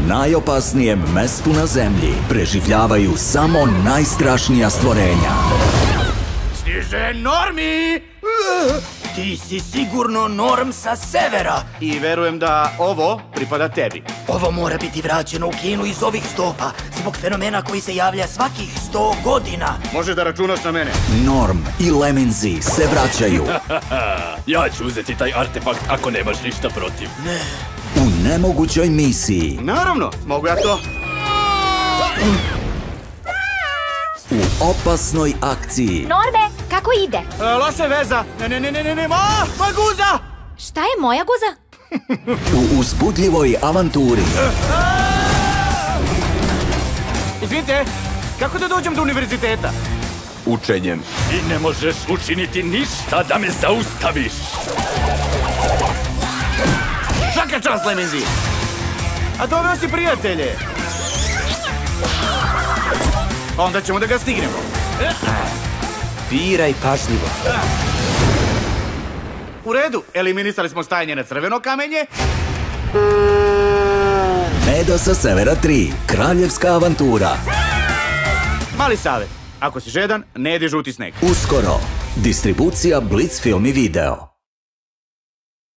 najopasnijem mestu na zemlji preživljavaju samo najstrašnija stvorenja. Stiže Normi! Ti si sigurno Norm sa severa. I verujem da ovo pripada tebi. Ovo mora biti vraćeno u Kinu iz ovih stopa, zbog fenomena koji se javlja svakih 100 godina. Možeš da računaš na mene. Norm i Leminzi se vraćaju. Ja ću uzeti taj artefakt ako nemaš ništa protiv. Ne. U nemogućoj misiji. Naravno, mogu ja to. U opasnoj akciji. Norme, kako ide? Loša veza. Ne, ma guza! Šta je moja guza? U uzbudljivoj avanturi. Izvinite, kako da dođem do univerziteta? Učenjem. I ne možeš učiniti ništa da me zaustaviš. Svaka čast, Leminzi! A doveo si prijatelje. Onda ćemo da ga stignemo. Biraj pažljivo. U redu, eliminisali smo stajanje na crveno kamenje. Meda sa severa 3. Kraljevska avantura. Mali savjet, ako si žedan, ne jedi žuti sneg. Uskoro. Distribucija Blitz film i video.